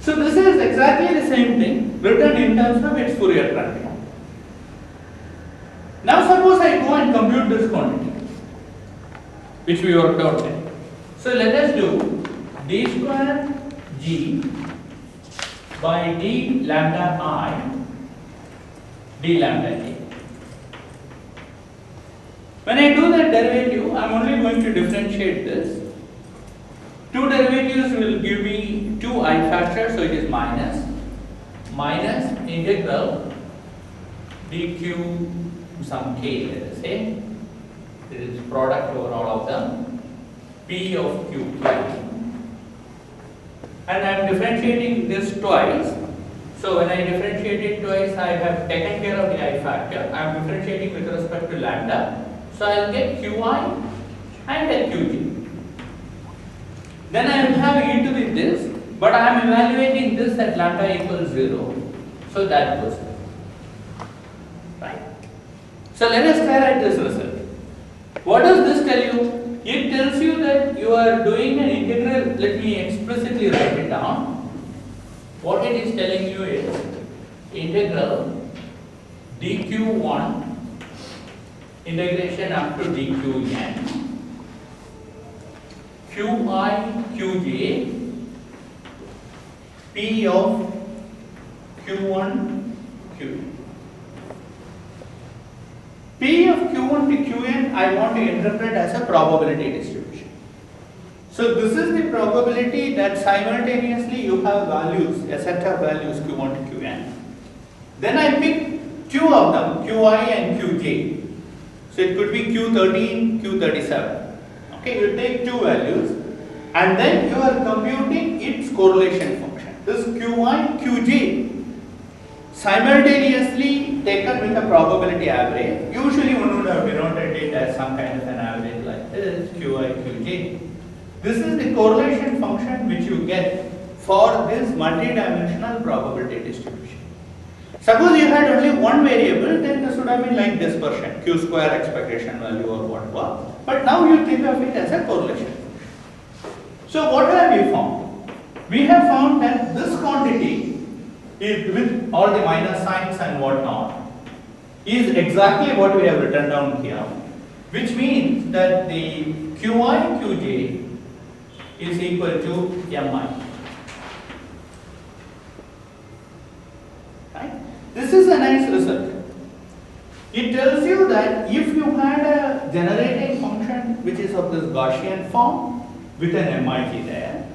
So this is exactly the same thing written in terms of its Fourier transform. Now suppose I go and compute this quantity which we worked out there. So let us do d square g by d lambda I d lambda a. When I do that derivative, I am only going to differentiate this. Two derivatives will give me 2I factor, so it is minus integral dq some k, let us say. It is product over all of them, p of q prime. And I am differentiating this twice. So when I differentiate it twice, I have taken care of the I factor. I am differentiating with respect to lambda. So I will get qi and then qg. Then I will have e to the this, but I am evaluating this at lambda equals 0. So that goes there. Right? So let us stare at this result. What does this tell you? It tells you that you are doing an integral. Let me explicitly write it down. What it is telling you is integral dq1 integration up to dqn qi qj p of q1 q. P of q1 to qn I want to interpret as a probability distribution. So this is the probability that simultaneously you have values, a set of values q1 to qn. Then I pick two of them, qi and qj. So it could be q13, q37. Okay, you take two values and then you are computing its correlation function. This qi, qj simultaneously taken with a probability average. Usually one would have denoted it as some kind of an average like this, qi, qj. This is the correlation function which you get for this multi-dimensional probability distribution. Suppose you had only one variable, then this would have been like dispersion, q square expectation value or whatever. But now you think of it as a correlation function. So what have we found? We have found that this quantity is, with all the minus signs and whatnot, is exactly what we have written down here, which means that the qi qj is equal to mi. Right? This is a nice result. It tells you that if you had a generating function which is of this Gaussian form with an MIT there,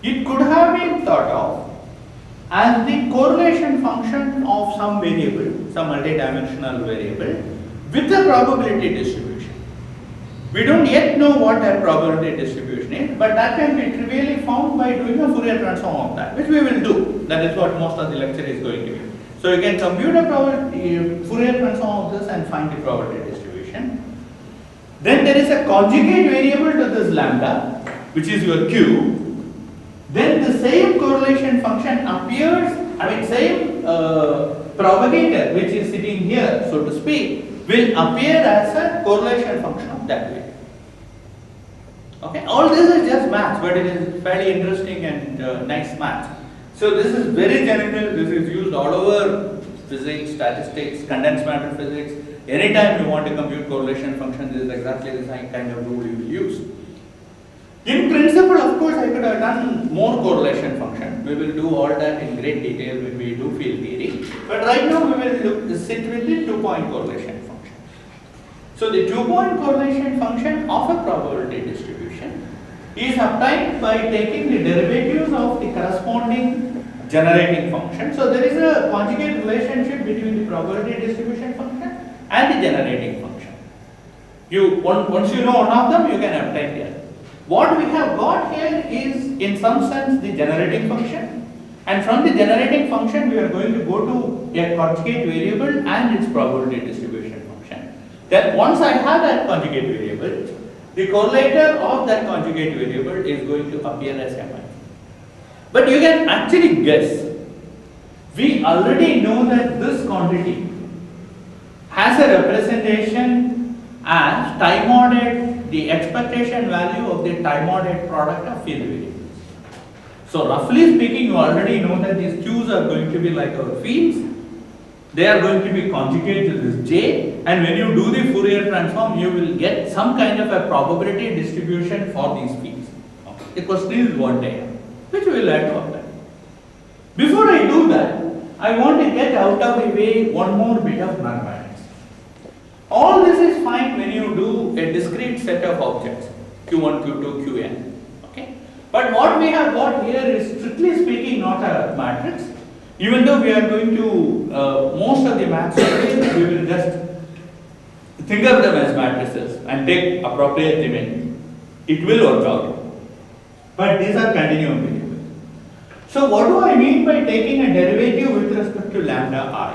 it could have been thought of as the correlation function of some variable, some multi-dimensional variable with a probability distribution. We don't yet know what that probability distribution is, but that can be trivially found by doing a Fourier transform of that, which we will do. That is what most of the lecture is going to be. So you can compute a Fourier transform of this and find the probability distribution. Then there is a conjugate variable to this lambda, which is your q. Then the same correlation function appears, same propagator which is sitting here, so to speak, will appear as a correlation function of that way. Okay, all this is just maths, but it is fairly interesting and nice maths. So this is very general, this is used all over physics, statistics, condensed matter physics. Anytime you want to compute correlation function, this is exactly the same kind of rule you will use. In principle, of course, I could have done more correlation function. We will do all that in great detail when we do field theory. But right now we will sit with the 2-point correlation function. So the 2-point correlation function of a probability distribution is obtained by taking the derivatives of the corresponding generating function. So there is a conjugate relationship between the probability distribution function and the generating function. Once you know one of them, you can obtain the other. What we have got here is in some sense the generating function, and from the generating function we are going to go to a conjugate variable and its probability distribution function. Then once I have that conjugate variable, the correlator of that conjugate variable is going to appear as mi. But you can actually guess. We already know that this quantity has a representation as time-ordered, the expectation value of the time-ordered product of field variables. So roughly speaking, you already know that these q's are going to be like our fields. They are going to be conjugate to this j, and when you do the Fourier transform, you will get some kind of a probability distribution for these fields. Okay. The question is what they are, which we will learn to apply. Before I do that, I want to get out of the way one more bit of mathematics. All this is fine when you do a discrete set of objects, q1, q2, qn. Okay? But what we have got here is strictly speaking not a matrix. Even though we are going to, most of the maths we will just think of them as matrices and take appropriate dimension. It will work out. But these are continuum variables. So what do I mean by taking a derivative with respect to lambda I?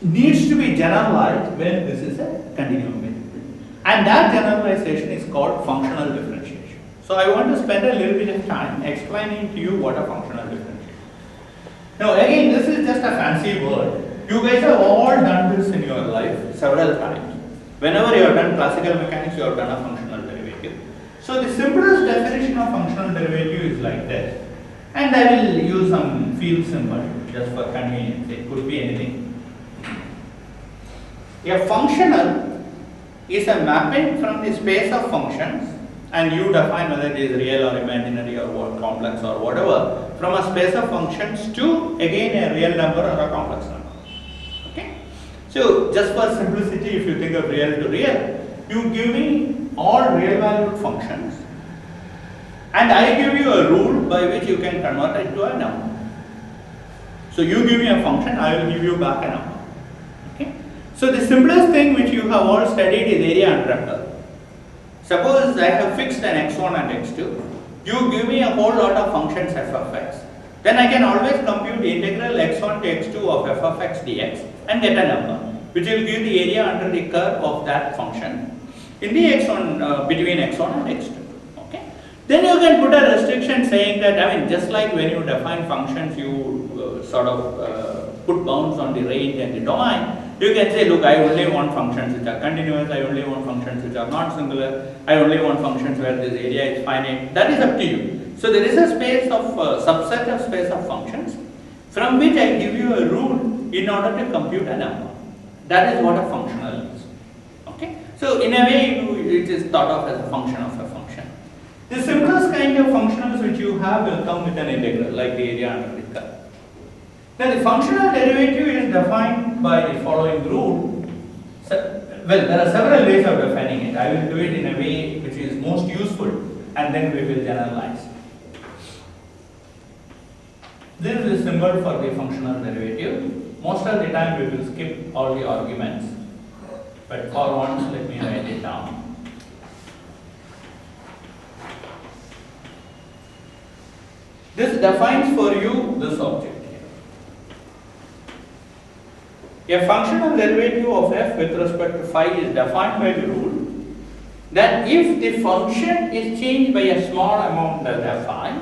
Needs to be generalized when this is a continuum variable. And that generalization is called functional differentiation. So I want to spend a little bit of time explaining to you what a functional differentiation. Now again, this is just a fancy word. You guys have all done this in your life several times. Whenever you have done classical mechanics, you have done a functional derivative. So the simplest definition of functional derivative is like this. And I will use some field symbol just for convenience. It could be anything. A functional is a mapping from the space of functions, and you define whether it is real or imaginary or what, complex or whatever, from a space of functions to again a real number or a complex number. Okay? So just for simplicity, if you think of real to real, you give me all real valued functions and I give you a rule by which you can convert it to a number. So you give me a function, I will give you back a number. Okay? So the simplest thing which you have all studied is area under a curve. Suppose I have fixed an x1 and x2, you give me a whole lot of functions f of x. Then I can always compute integral x1 to x2 of f of x dx and get a number, which will give the area under the curve of that function in the x1 between x1 and x2. Okay? Then you can put a restriction saying that, I mean, just like when you define functions, you sort of put bounds on the range and the domain. You can say, look, I only want functions which are continuous, I only want functions which are not singular, I only want functions where this area is finite. That is up to you. So there is a space of subset of space of functions from which I give you a rule in order to compute a number. That is what a functional is. Okay? So in a way, it is thought of as a function of a function. The simplest kind of functionals which you have will come with an integral, like the area under the curve. Now the functional derivative is defined by the following rule. So, well, there are several ways of defining it. I will do it in a way which is most useful and then we will generalize. This is the symbol for the functional derivative. Most of the time we will skip all the arguments, but for once let me write it down. This defines for you this object. A functional derivative of f with respect to phi is defined by the rule that if the function is changed by a small amount delta phi,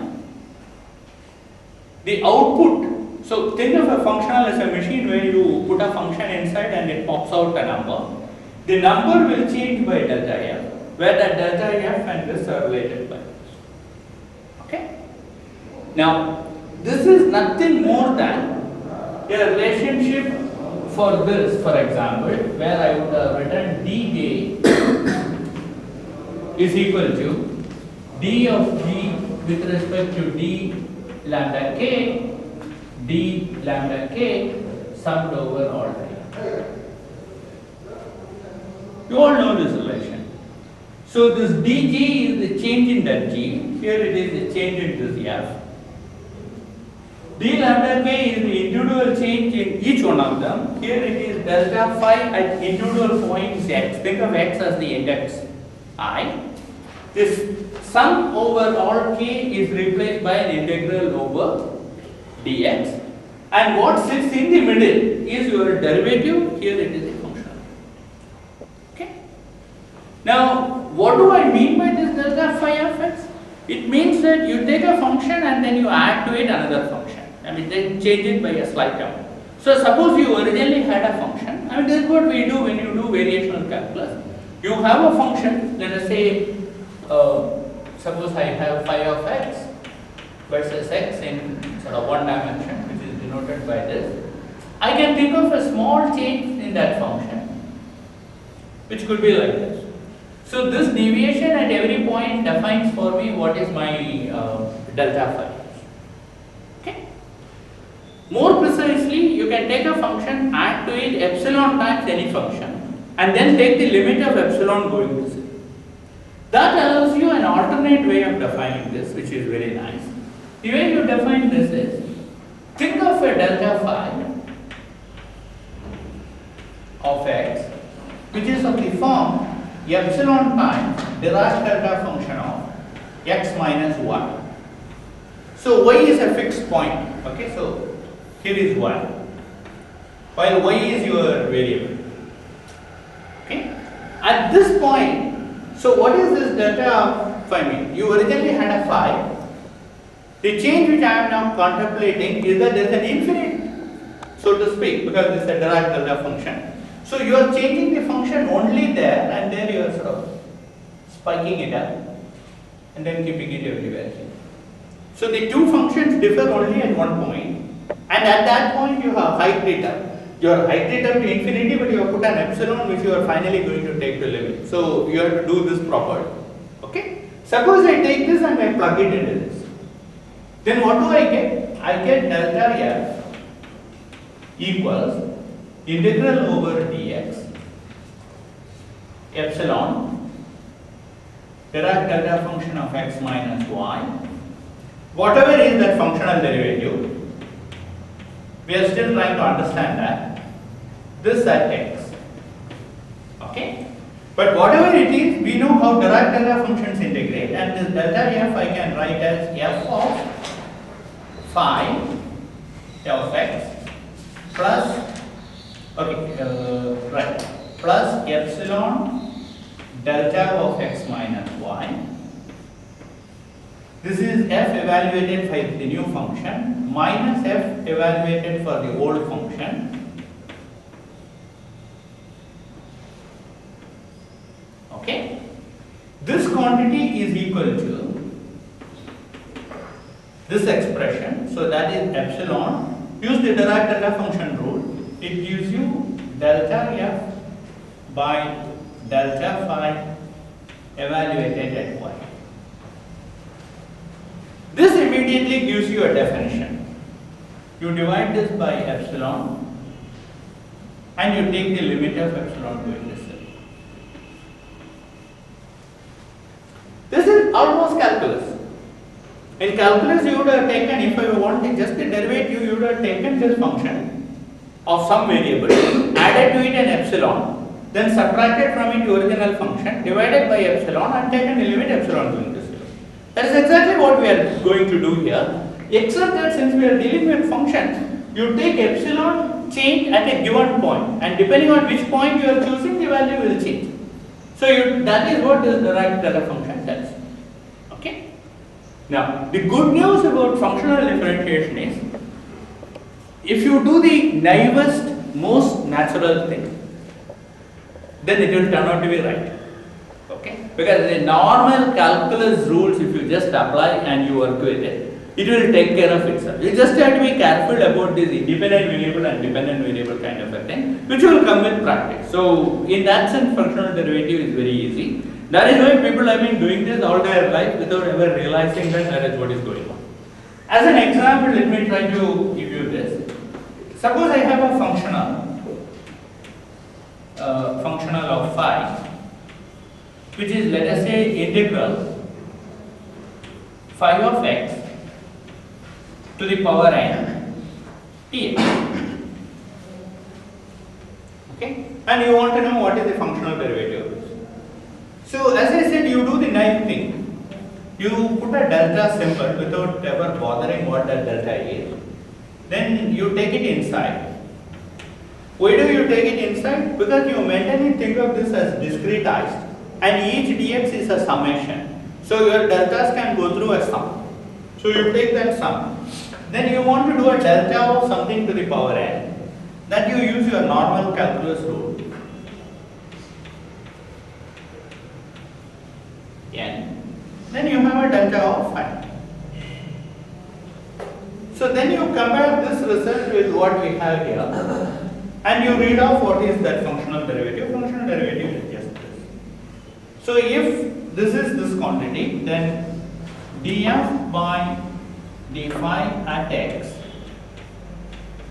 the output, so think of a functional as a machine where you put a function inside and it pops out a number. The number will change by delta f, where that delta f and this are related by this. Okay? Now, this is nothing more than a relationship for this, for example, where I would have written dj is equal to d of g with respect to d lambda k, d lambda k summed over all time. You all know this relation. So this dg is the change in that g, here it is the change in this f. D lambda k is the individual change in each one of them. Here it is delta phi at individual points x. Think of x as the index I. This sum over all k is replaced by an integral over dx. And what sits in the middle is your derivative. Here it is a function. Okay. Now, what do I mean by this delta phi of x? It means that you take a function and then you add to it another function. I mean, then change it by a slight amount. So suppose you originally had a function. I mean, this is what we do when you do variational calculus. You have a function, let us say, suppose I have phi of x versus x in sort of one dimension, which is denoted by this, I can think of a small change in that function, which could be like this. So this deviation at every point defines for me what is my delta phi. Okay. More precisely, you can take a function, add to it epsilon times any function, and then take the limit of epsilon going to 0. That allows you an alternate way of defining this, which is very nice. The way you define this is, think of a delta phi of x, which is of the form epsilon times Dirac delta function of x minus 1. So y is a fixed point. Okay, so here is 1, while y is your variable. Okay, at this point, so what is this delta phi mean? You originally had a phi. The change which I am now contemplating is that there is an infinite, so to speak, because this is a Dirac delta function. So you are changing the function only there, and there you are sort of spiking it up and then keeping it everywhere. So the two functions differ only at one point, and at that point you have height theta. Your height theta to infinity, but you have put an epsilon which you are finally going to take to limit. So you have to do this properly. Okay? Suppose I take this and I plug it into this. Then what do I get? I get delta f equals integral over dx epsilon Dirac delta function of x minus y, whatever is that functional derivative. We are still trying to understand that. This at x. Okay? But whatever it is, we know how Dirac delta functions integrate, and this delta f I can write as f of phi of x plus plus epsilon delta of x minus y. This is f evaluated for the new function minus f evaluated for the old function. Okay. This quantity is equal to this expression. So that is epsilon. Use the Dirac delta function rule. It gives you delta f by delta phi evaluated at y. This immediately gives you a definition. You divide this by epsilon and you take the limit of epsilon going this way. This is almost calculus. In calculus you would have taken, if I wanted just the derivative, you would have taken this function of some variable, added to it an epsilon, then subtracted from it the original function, divided by epsilon and taken the limit epsilon going this way. That is exactly what we are going to do here, except that since we are dealing with functions, you take epsilon change at a given point, and depending on which point you are choosing, the value will change. So that is what this Dirac delta function does. Okay. Now the good news about functional differentiation is, if you do the naivest, most natural thing, then it will turn out to be right. Okay? Because the normal calculus rules, if you just apply and you work with it, it will take care of itself. You just have to be careful about this independent variable and dependent variable kind of a thing, which will come with practice. So in that sense, functional derivative is very easy. That is why people have been doing this all their life without ever realizing that is what is going on. As an example, let me try to give you this. Suppose I have a functional of phi, which is, let us say, integral phi of x to the power n dx. Okay, and you want to know what is the functional derivative. So as I said, you do the naive thing. You put a delta symbol without ever bothering what that delta is. Then you take it inside. Why do you take it inside? Because you mentally think of this as discretized, and each dx is a summation. So your deltas can go through a sum. So you take that sum. Then you want to do a delta of something to the power n. That you use your normal calculus rule. N. Then you have a delta of phi. So then you compare this result with what we have here and you read off what is that functional derivative. Functional derivative is just this. So if this is this quantity, then df by d phi at x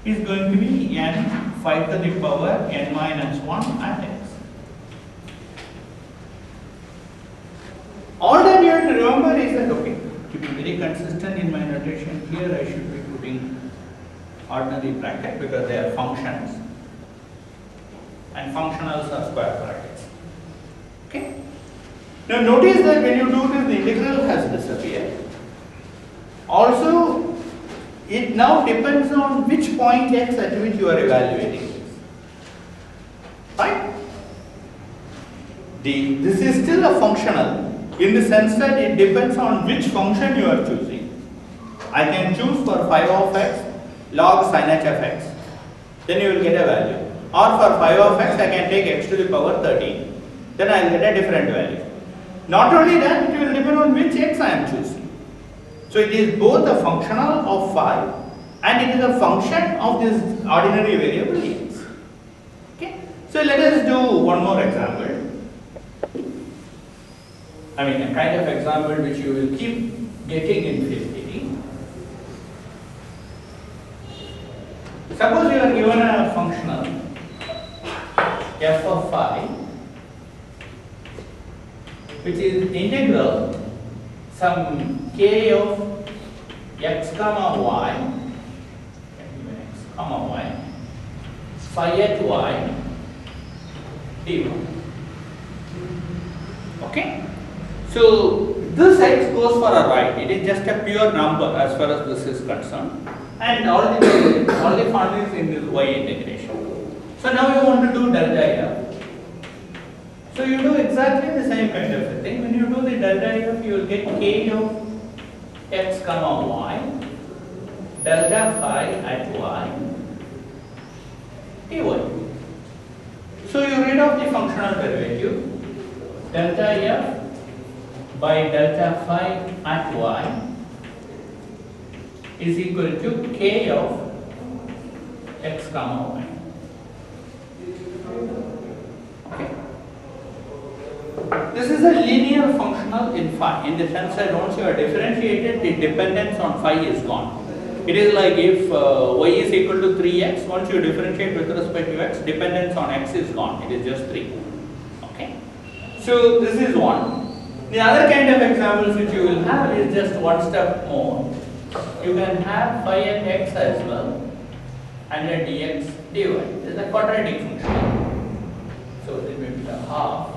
is going to be n phi to the power n minus 1 at x. All that you have to remember is that, okay, to be very consistent in my notation here, I should be putting ordinary bracket because they are functions and functionals are square brackets. Okay. Now notice that when you do this, the integral has disappeared. Also, it now depends on which point x at which you are evaluating this. Right? This is still a functional in the sense that it depends on which function you are choosing. I can choose for phi of x log sin h of x, then you will get a value. Or for phi of x, I can take x to the power 13, then I will get a different value. Not only that, it will depend on which x I am choosing. So it is both a functional of phi and it is a function of this ordinary variable x. Okay. So let us do one more example. I mean a kind of example which you will keep getting in field theory. Suppose you are given a functional f of phi which is integral some k of x comma y phi at y d1. Okay. So this x goes for a right. It is just a pure number as far as this is concerned, and all the fun is in this y integration. So now you want to do delta f. So you do exactly the same kind of a thing. When you do the delta f, you will get k of x comma y delta phi at y dy. So you read off the functional derivative delta f by delta phi at y is equal to k of x comma y. Okay. This is a linear functional in phi in the sense that once you are differentiated, the dependence on phi is gone. It is like if y is equal to 3x, once you differentiate with respect to x, dependence on x is gone. It is just 3. Okay. So this is one. The other kind of examples which you will have is just one step more. You can have phi at x as well and a dx dy. This is a quadratic function. So it will be a half.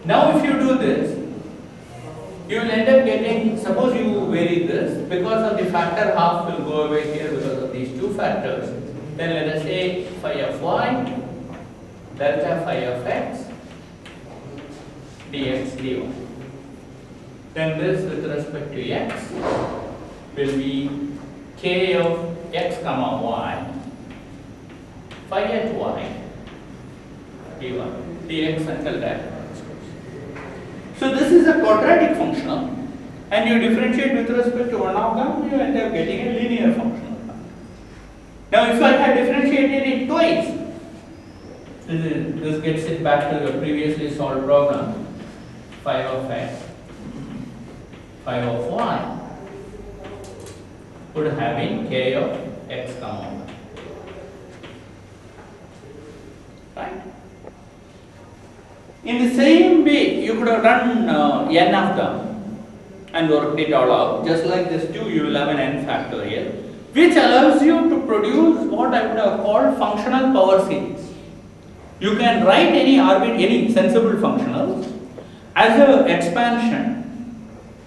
Now if you do this, you will end up getting, suppose you vary this, because of the factor half will go away here because of these two factors, then let us say phi of y delta phi of x dx dy. Then this with respect to x will be k of x comma y phi at y dy dx until that. So this is a quadratic functional, and you differentiate with respect to one of them, you end up getting a linear functional. Now if I had differentiated it twice, this gets it back to the previously solved program, phi of x phi of y would have been k of x comma y. Right? In the same way, you could have done n of them and worked it all out. Just like this too, you will have an n factorial, which allows you to produce what I would have called functional power series. You can write any sensible functionals as an expansion,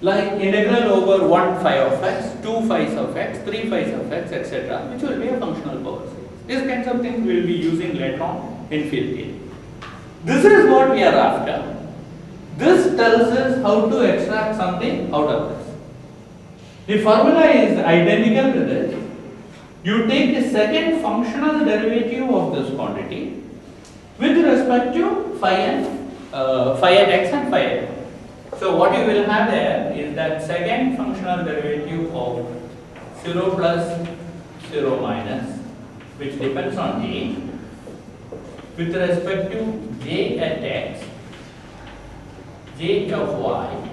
like integral over 1 phi of x, 2 phis of x, 3 phis of x, etc., which will be a functional power series. These kinds of things we will be using later on in field theory. This is what we are after. This tells us how to extract something out of this. The formula is identical to this. You take the second functional derivative of this quantity with respect to phi at x and phi at y. So what you will have there is that second functional derivative of 0 plus 0 minus, which depends on j, with respect to j at x, j of y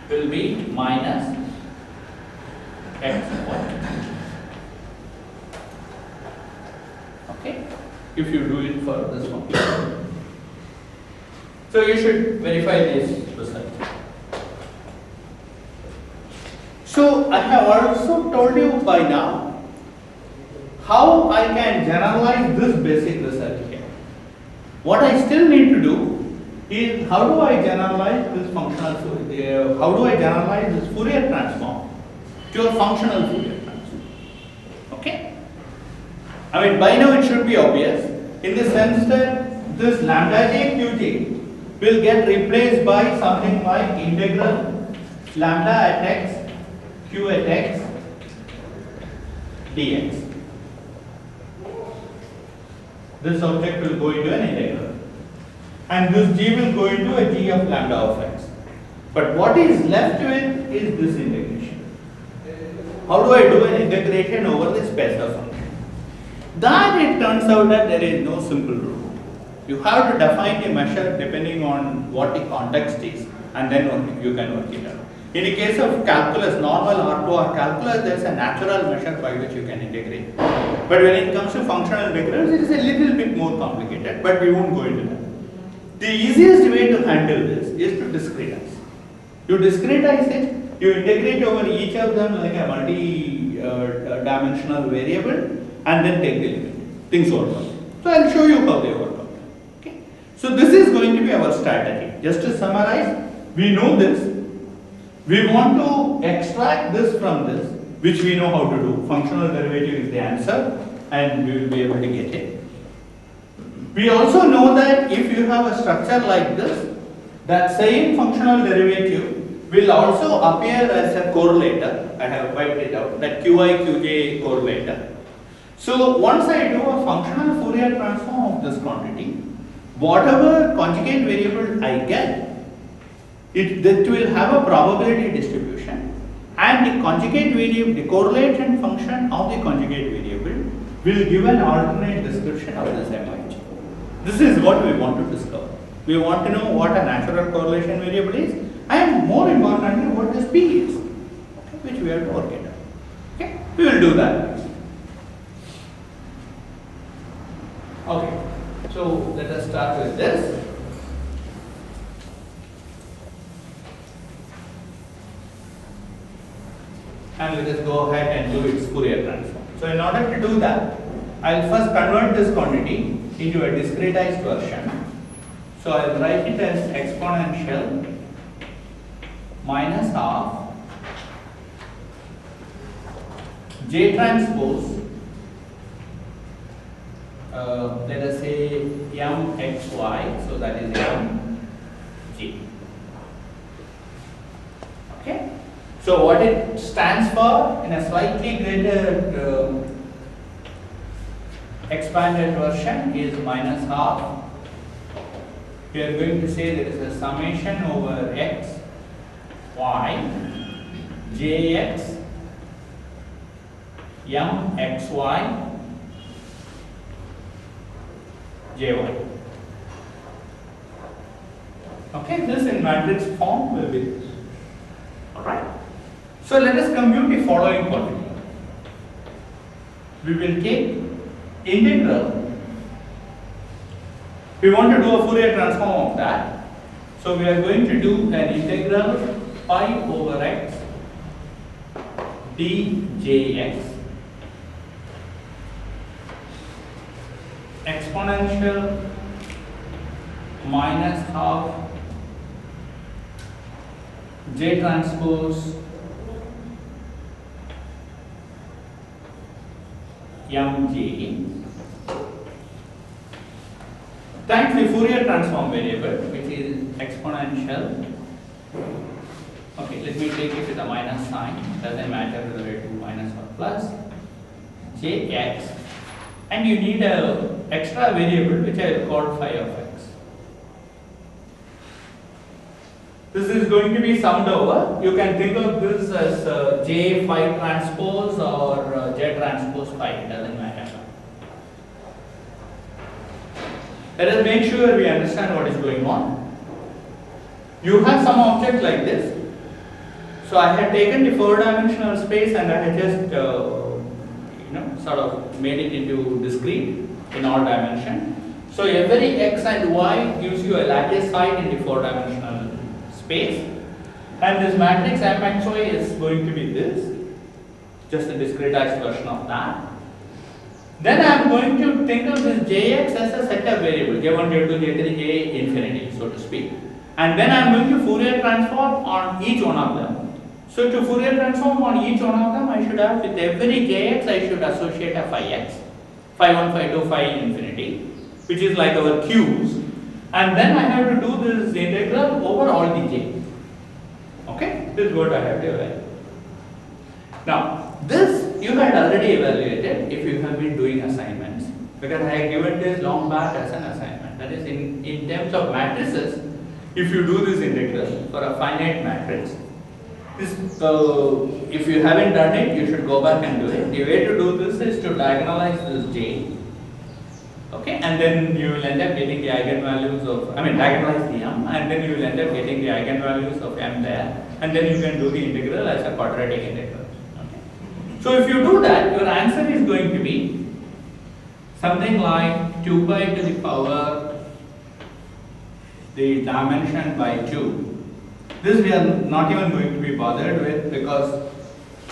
will be minus x y. Okay, if you do it for this one. So you should verify this result. So I have also told you by now how I can generalize this basic result here. What I still need to do is how do I generalize this functional Fourier, how do I generalize this Fourier transform to a functional Fourier transform? Okay? I mean, by now it should be obvious in the sense that this lambda j qj will get replaced by something like integral lambda at x q at x dx. This object will go into an integral and this g will go into a g of lambda of x. But what is left with is this integration. How do I do an integration over the space of function? That it turns out that there is no simple rule. You have to define the measure depending on what the context is and then only you can work it out. In the case of calculus, normal R2R calculus, there is a natural measure by which you can integrate. But when it comes to functional integrals, it is a little bit more complicated, but we won't go into that. The easiest way to handle this is to discretize. You discretize it, you integrate over each of them like a multi-dimensional variable and then take the limit. Things work out. So I will show you how they work out. Okay. So this is going to be our strategy. Just to summarize, we know this. We want to extract this from this, which we know how to do. Functional derivative is the answer and we will be able to get it. We also know that if you have a structure like this, that same functional derivative will also appear as a correlator. I have wiped it out, that qi qj correlator. So once I do a functional Fourier transform of this quantity, whatever conjugate variable I get, that will have a probability distribution and the conjugate variable, the correlation function of the conjugate variable will give an alternate description of this MIG. This is what we want to discover. We want to know what a natural correlation variable is and more importantly what this P is, okay, which we have to work it out. Okay, we will do that. Okay, so let us start with this. And let us go ahead and do its Fourier transform. So in order to do that, I will first convert this quantity into a discretized version. So I will write it as exponential minus half J transpose, let us say m x y, so that is m g. Okay. So what it stands for in a slightly greater expanded version is minus half. We are going to say there is a summation over x, y, jx, m x y, jy. Okay, this in matrix form will be this. Alright. So let us compute the following quantity. We will take integral. We want to do a Fourier transform of that. So we are going to do an integral pi over x djx exponential minus half J transpose mg times the Fourier transform variable, which is exponential. Okay, let me take it with a minus sign, doesn't matter whether it is minus or plus, jx, and you need a extra variable which I will call phi of x. This is going to be summed over. You can think of this as J phi transpose or J transpose phi, it doesn't matter. Let us make sure we understand what is going on. You have some object like this. So I had taken the 4-dimensional space and I had just sort of made it into discrete in all dimensions. So every x and y gives you a lattice height in the 4-dimensional space, and this matrix mxy is going to be this, just a discretized version of that. Then I am going to think of this jx as a set of variables, j1, j2, j3, j infinity, so to speak. And then I am going to Fourier transform on each one of them. So to Fourier transform on each one of them, I should have, with every jx, I should associate a phi x, phi 1, phi 2, phi infinity, which is like our q's. And then I have to do this integral over all the j. Okay, this is what I have to evaluate. Now, this you had already evaluated if you have been doing assignments, because I have given this long back as an assignment. That is, in terms of matrices, if you do this integral for a finite matrix, this, if you haven't done it, you should go back and do it. The way to do this is to diagonalize this j. Okay, and then you will end up getting the eigenvalues of, diagonalize the m, and then you will end up getting the eigenvalues of m there, and then you can do the integral as a quadratic integral. Okay. So if you do that, your answer is going to be something like 2 pi to the power the dimension by 2. This we are not even going to be bothered with because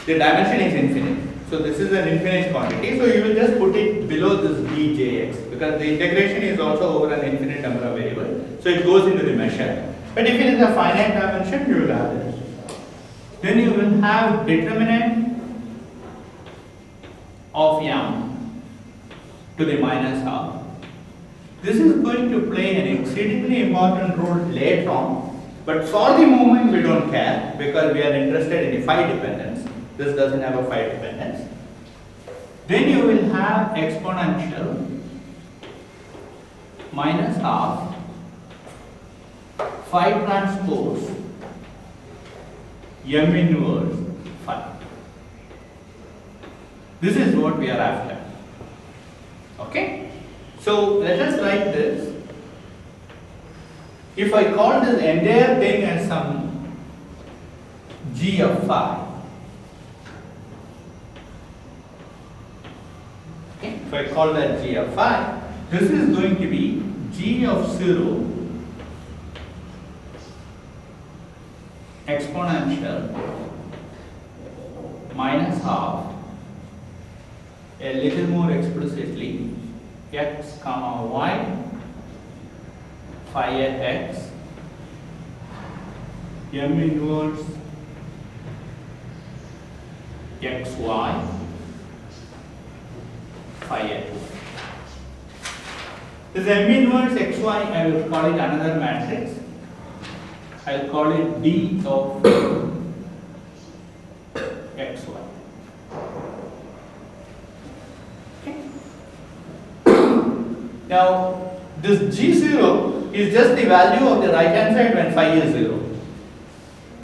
the dimension is infinite. So this is an infinite quantity, so you will just put it below this djx because the integration is also over an infinite number of variables, so it goes into the measure. But if it is a finite dimension, you will have this. Then you will have determinant of m to the minus half. This is going to play an exceedingly important role later on, but for the moment we don't care because we are interested in the phi dependence. This doesn't have a phi dependence. Then you will have exponential minus half phi transpose m inverse phi. This is what we are after. Okay? So let us write this. If I call this entire thing as some g of phi, okay, if I call that g of phi, this is going to be g of 0 exponential minus half, a little more explicitly, x comma y phi at x m inverse xy phi at. This m inverse xy, I will call it another matrix. I will call it D of xy. Now, this G0 is just the value of the right hand side when phi is 0.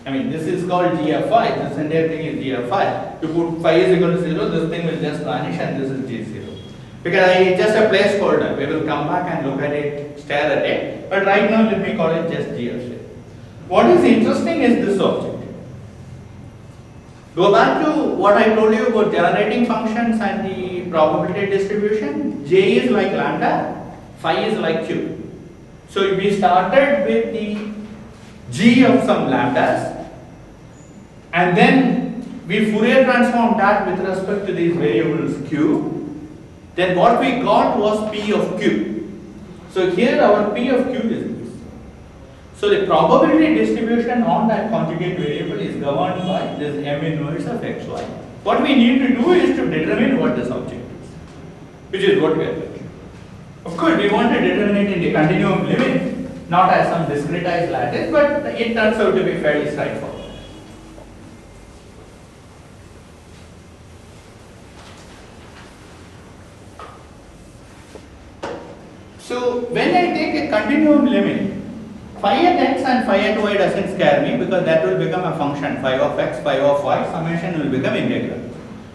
This is called G of phi. This entire thing is G of phi. You put phi is equal to 0, this thing will just vanish and this is G0. Because it's just a placeholder. We will come back and look at it, stare at it. But right now, let me call it just G of 0. What is interesting is this object. Go back to what I told you about generating functions and the probability distribution. J is like lambda, phi is like q. So we started with the g of some lambdas, and then we Fourier transformed that with respect to these variables q. Then what we got was p of q. So here our p of q is this. So the probability distribution on that conjugate variable is governed by this m inverse of xy. What we need to do is to determine what this object is, which is what we are doing. Of course, we want to determine it in the continuum limit, not as some discretized lattice, but it turns out to be fairly straightforward. So when I take a continuum limit phi at x and phi at y doesn't scare me because that will become a function, phi of x, phi of y, summation will become integral.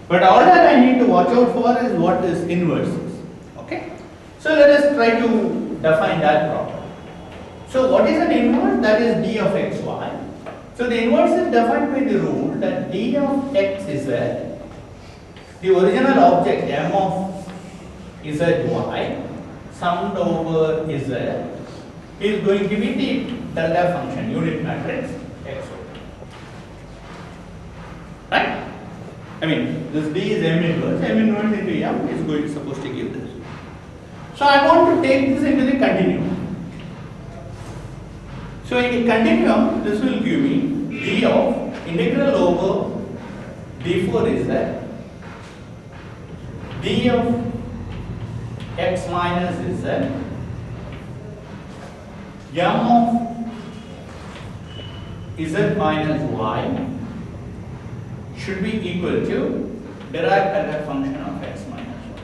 But all that I need to watch out for is what is inverses. Okay? So let us try to define that properly. So what is an inverse? That is d of xy. So the inverse is defined by the rule that d of x is the original object m of zy summed over z is going to be the delta function, unit matrix x. Right? I mean, this d is m inverse into m is going to supposed to give this. So I want to take this into the continuum. So in the continuum, this will give me d of integral over d4 is that d of x minus is that m of z minus y should be equal to derived delta function of x minus y.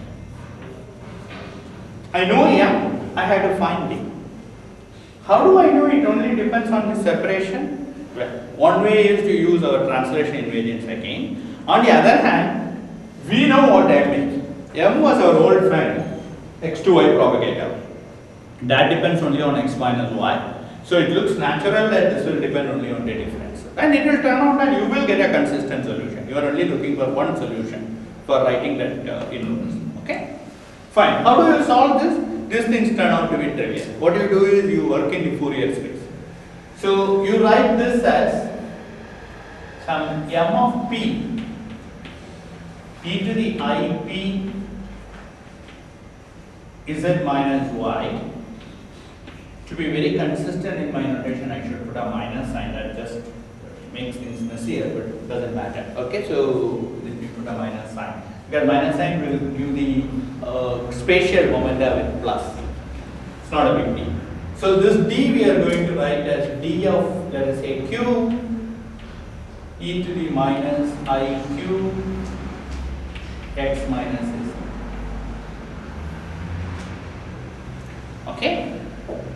I know m, I have to find d. How do I know? It only depends on the separation. Well, one way is to use our translation invariance again. On the other hand, we know what m is. M was our old friend, x to y propagator. That depends only on x minus y. So it looks natural that this will depend only on the difference. And it will turn out that you will get a consistent solution. You are only looking for one solution for writing that inverse. Okay? Fine. How do you solve this? These things turn out to be trivial. What you do is you work in the Fourier space. So you write this as some m of p e to the I p z minus y. To be very consistent in my notation, I should put a minus sign. That just makes things messier, but it doesn't matter. Okay, so let me put a minus sign. Because minus sign will give the spatial momenta with plus. It's not a big deal. So this d we are going to write as d of, let us say, q e to the minus I q x minus z. Okay?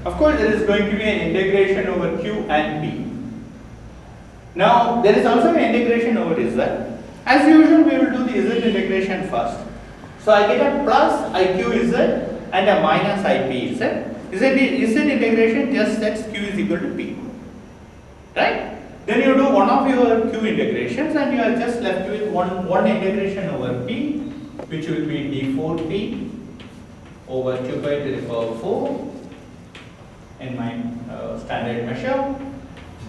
Of course, there is going to be an integration over q and p. Now, there is also an integration over z. As usual, we will do the z integration first. So, I get a plus iq z and a minus ip z. Z integration just sets q is equal to p. Right? Then you do one of your q integrations and you are just left with one integration over p, which will be d4p over 2 pi to the power 4 in my standard measure,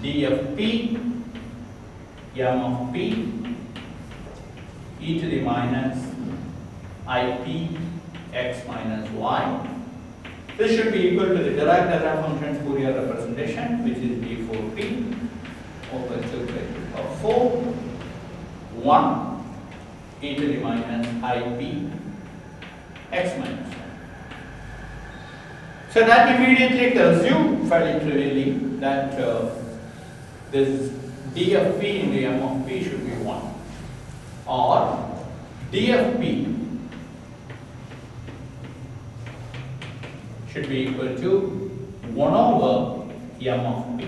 d of p, m of p, e to the minus ip x minus y. This should be equal to the derived delta function's Fourier representation, which is d4p over 2 pi to the power 4, 1 e to the minus ip x minus y. So that immediately tells you fairly trivially that this d of p into m of p should be 1, or d of p should be equal to 1 over m of p.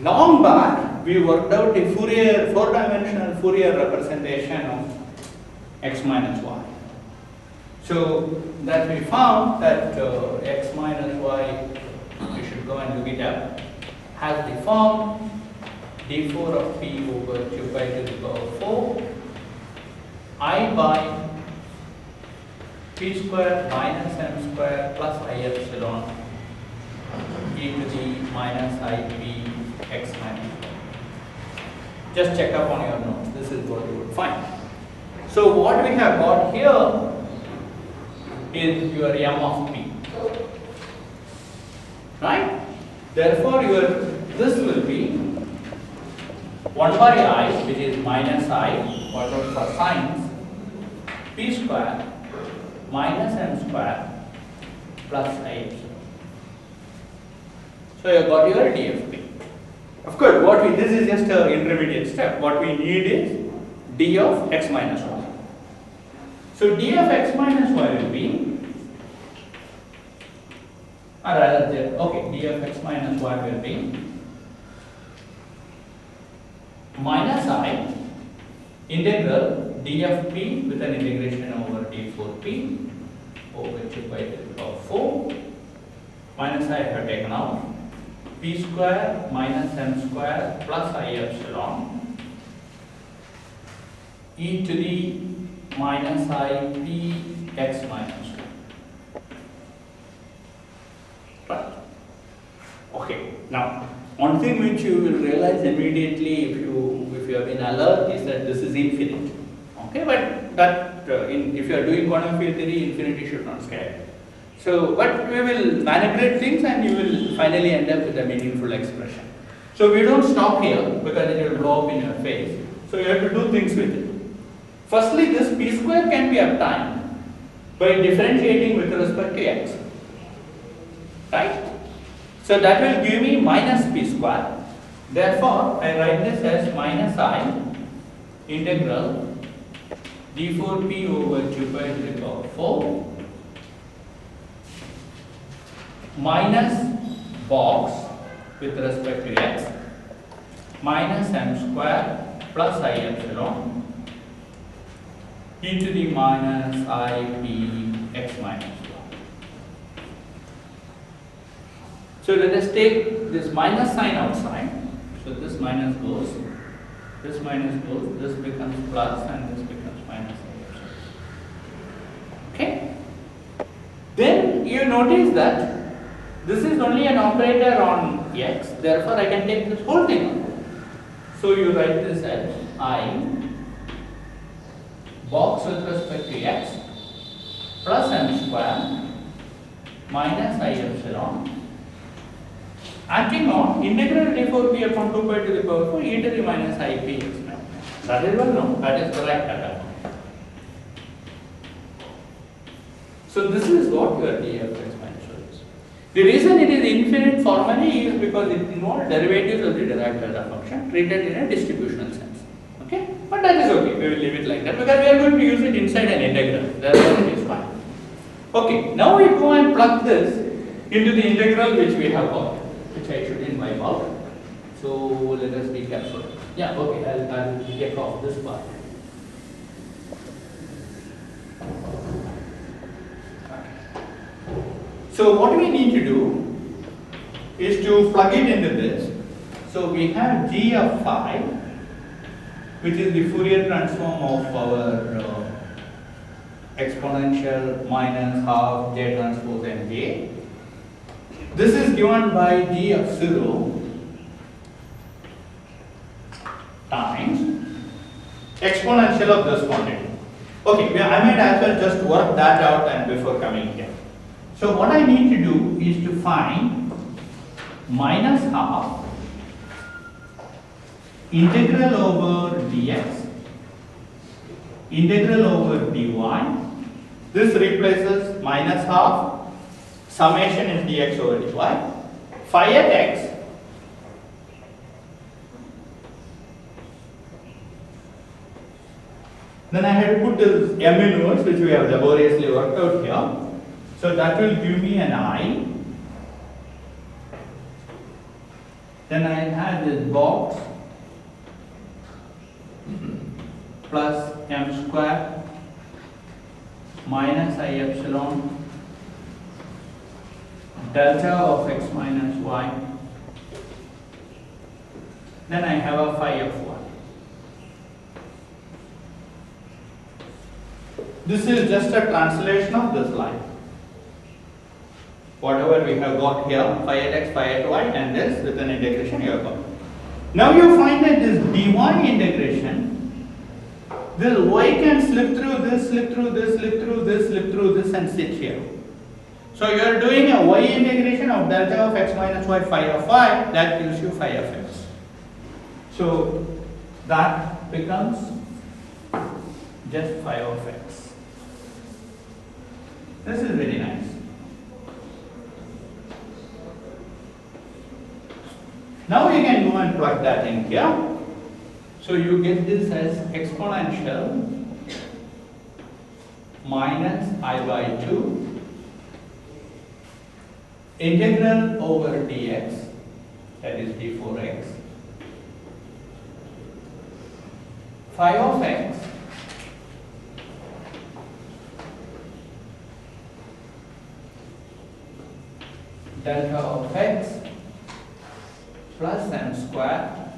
Long back we worked out the Fourier, 4-dimensional Fourier representation of x minus y. So that we found that x minus y, we should go and look it up, has the form d4 of p over 2 pi to the power 4 I by p square minus m square plus I epsilon e to the minus ip x minus y. Just check up on your notes. This is what you would find. So what we have got here is your m of p, right? Therefore, this will be 1 by I, which is minus I, what out for sines, p square minus m square plus I epsilon. So you have got your d of p. Of course, this is just an intermediate step. What we need is d of x minus y. So d of x minus y will be or rather okay, d of x minus y will be minus I integral d of p with an integration over d4p over 2 by the power 4 minus I have taken out p square minus m square plus I epsilon e to the minus I p x minus 1. Right. Okay. Now, one thing which you will realize immediately if you have been alert is that this is infinite. Okay, but that if you are doing quantum field theory, infinity should not scare. So, but we will manipulate things and you will finally end up with a meaningful expression. So, we don't stop here because it will blow up in your face. So, you have to do things with it. Firstly, this p square can be obtained by differentiating with respect to x. Right? So, that will give me minus p square. Therefore, I write this as minus I integral d4p over 2 pi to the power 4 minus box with respect to x minus m square plus I epsilon e to the minus I p x minus 1. So let us take this minus sign outside. So this minus goes, this becomes plus, and this becomes minus. Okay? Then you notice that this is only an operator on x, therefore I can take this whole thing out. So you write this as I box with respect to x plus m square minus I epsilon acting on integral d4p upon 2 pi to the power 4 e to the minus I p x. That is well known, that is correct. So this is what your d of x minus y is. The reason it is infinite formally is because it involves derivatives of the Dirac delta function treated in a distributional sense. Okay? But that is okay, we will leave it like that because we are going to use it inside an integral. Therefore it is fine. Okay, now we go and plug this into the integral which we have got, which I shouldn't wipe out. So let us be careful. Yeah, okay, I'll take off this part. So what we need to do is to plug it into this. So we have g of phi, which is the Fourier transform of our exponential minus half j transpose n j. This is given by g of 0 times exponential of this quantity. Okay, I might as well just work that out and before coming here. So what I need to do is to find minus half integral over dx integral over dy. This replaces minus half summation is dx over dy phi at x then I had to put this m inverse which we have laboriously worked out here. So that will give me an I. Then I have this box plus m square minus I epsilon delta of x minus y. Then I have a phi of 1. This is just a translation of this line. Whatever we have got here, phi at x, phi at y, and this with an integration you have got. Now you find that this dy integration, this y can slip through this, slip through this, slip through this, slip through this, and sit here. So you are doing a y integration of delta of x minus y phi of y, that gives you phi of x. So that becomes just phi of x. This is very nice. Now you can go and plug that in here. So you get this as exponential minus I by 2 integral over dx, that is d4x, phi of x delta of x plus m square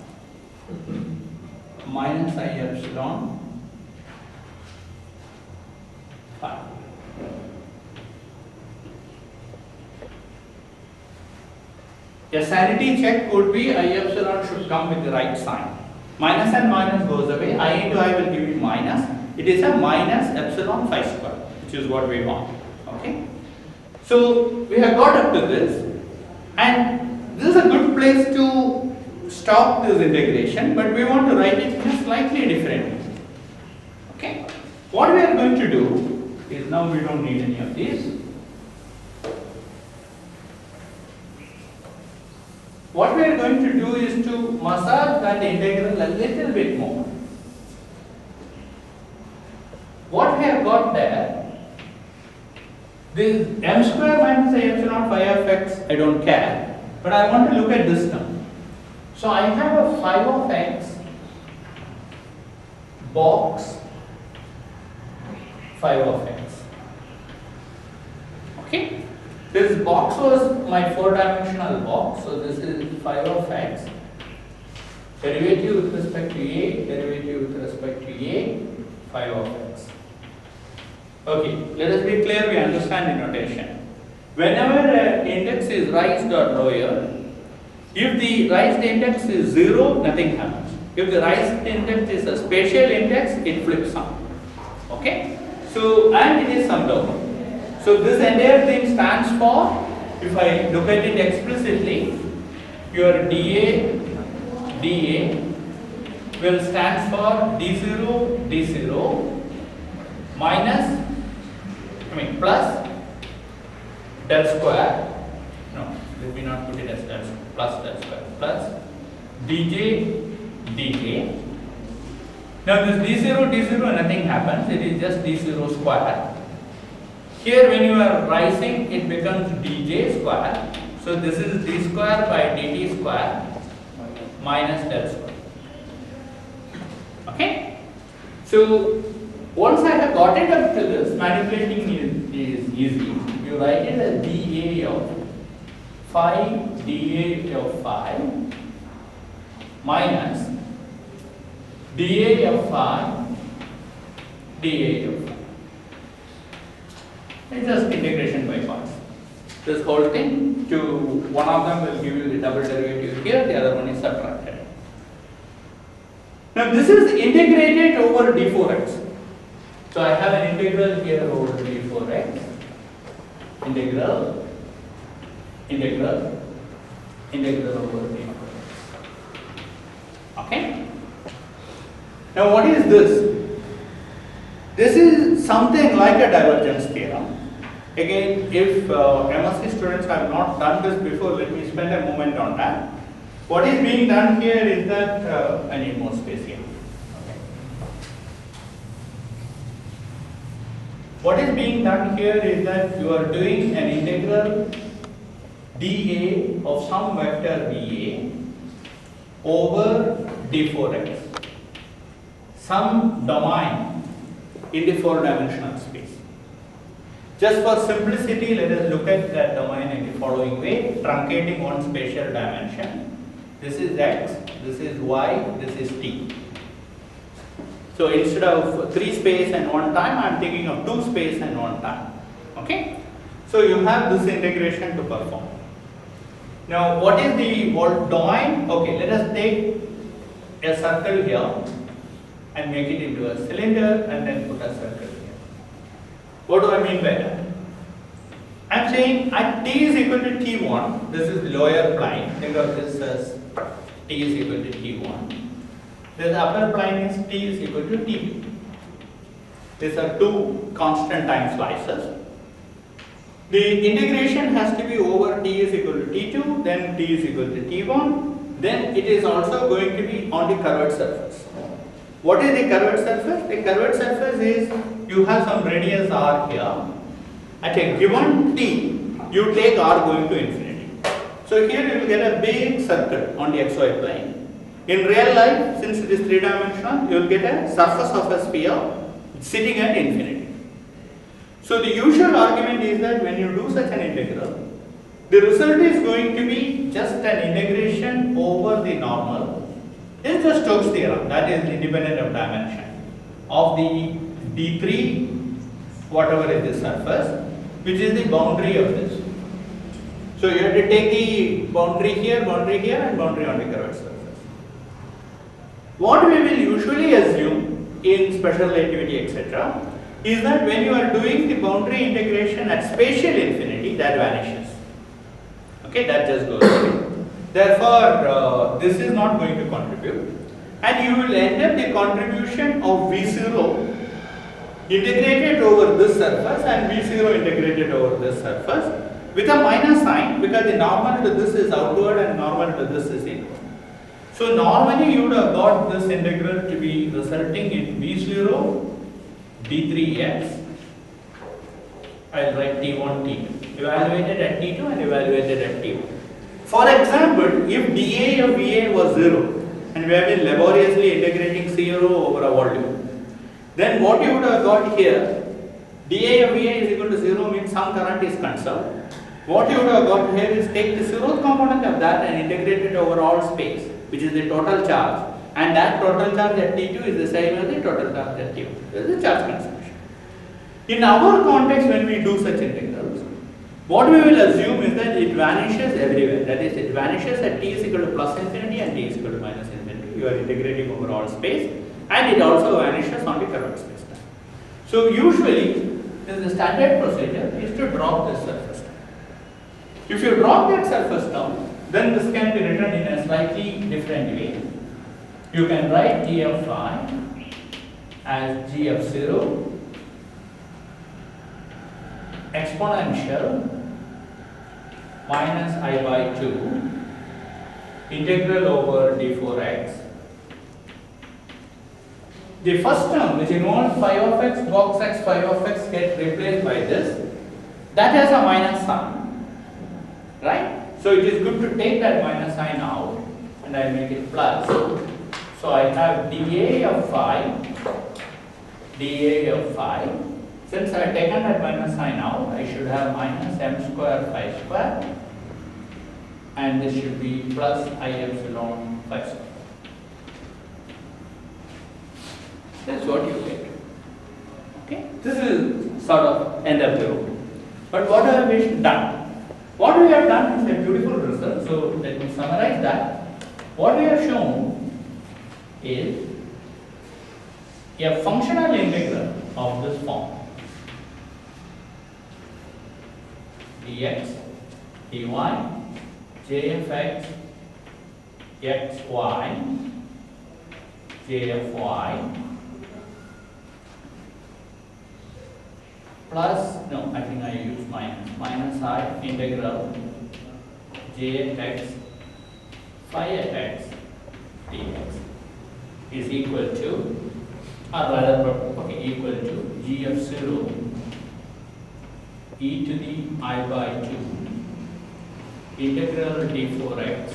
minus I epsilon phi. A sanity check would be I epsilon should come with the right sign. Minus and minus goes away. I into I will give it minus. It is a minus epsilon phi square, which is what we want. Okay. So we have got up to this, and this is a good place to stop this integration, but we want to write it in a slightly different way. Okay. What we are going to do is, now we don't need any of these. What we are going to do is to massage that integral a little bit more. What we have got there, this m square minus I epsilon phi of x, I don't care, but I want to look at this term. So I have a phi of x box phi of x. Okay? This box was my 4-dimensional box, so this is phi of x, derivative with respect to a, derivative with respect to a, phi of x. Okay, let us be clear, we understand the notation. Whenever index is raised or lower, if the raised index is 0, nothing happens. If the raised index is a spatial index, it flips on. Okay? So, and it is summed over. So this entire thing stands for, if I look at it explicitly, your dA will stand for d0 minus, plus del square, no, let me not put it as del square, plus del square, plus dj. Now this d0, nothing happens, it is just d0 square. Here when you are rising, it becomes dj square. So this is d square by dt square minus del square. Okay? So once I have got it up to this, manipulating is easy. You write it as dA of phi minus dA of phi dA of phi. It's just integration by parts. This whole thing, to one of them will give you the double derivative here, the other one is subtracted. Now this is integrated over d4x. So I have an integral here over d4x, integral over d4x. Okay? Now what is this? This is something like a divergence theorem. Again, if MSc students have not done this before, let me spend a moment on that. What is being done here is that, I need more space here. Okay. What is being done here is that you are doing an integral dA of some vector dA over d4x, some domain in the 4-dimensional space. Just for simplicity, let us look at that domain in the following way, truncating one spatial dimension. This is x, this is y, this is t. So instead of 3 space and 1 time, I am thinking of 2 space and 1 time. Okay? So you have this integration to perform. Now what is the domain? Okay, let us take a circle here and make it into a cylinder and then put a circle here. What do I mean by that? I am saying at t is equal to t1, this is lower plane, think of this as t is equal to t1. The upper plane is t is equal to t2. These are two constant time slices. The integration has to be over t is equal to t2, then t is equal to t1, then it is also going to be on the curved surface. What is the curved surface? The curved surface is, you have some radius r here. At a given t, you take r going to infinity. So here you will get a big circle on the xy plane. In real life, since it is 3-dimensional, you will get a surface of a sphere sitting at infinity. So the usual argument is that when you do such an integral, the result is going to be just an integration over the normal. This is the Stokes theorem, that is independent of dimension, of the d3 whatever is the surface, which is the boundary of this. So you have to take the boundary here, and boundary on the curved surface. What we will usually assume in special relativity, etc., is that when you are doing the boundary integration at spatial infinity, that vanishes. Okay, that just goes away. Therefore, this is not going to contribute, and you will end up the contribution of V0 integrated over this surface and V0 integrated over this surface with a minus sign, because the normal to this is outward and normal to this is inward. So normally you would have got this integral to be resulting in V0 d3x. I will write t1, t2, evaluated at t2 and evaluated at t1. For example, if dA of VA was 0 and we have been laboriously integrating 0 over a volume, then what you would have got here, dA of VA is equal to 0 means some current is conserved. What you would have got here is take the 0th component of that and integrate it over all space, which is the total charge, and that total charge at T2 is the same as the total charge at T1. This is the charge consumption. In our context, when we do such integrals, what we will assume is that it vanishes everywhere. That is, it vanishes at t is equal to plus infinity and t is equal to minus infinity. You are integrating over all space, and it also vanishes on the curved space. So usually, the standard procedure is to drop this surface term. If you drop that surface term, then this can be written in a slightly different way. You can write g of phi as g of 0 exponential minus I by 2 integral over d4x. The first term, which involves phi of x, box x, phi of x, gets replaced by this. That has a minus sign, right? So it is good to take that minus sign out, and I make it plus. So I have dA of phi. Since I have taken that minus sign out, I should have minus m square phi square, and this should be plus I epsilon phi square. This is what you get. Okay, this is sort of end of the road. But what have we done? What we have done is a beautiful result. So let me summarize that. What we have shown is a functional integral of this form, dx, dy, jfx, xy, jfy, plus, no, I think I use minus I integral jx phi fx dx is equal to, or rather, okay, equal to g of 0 e to the I by 2 integral d4x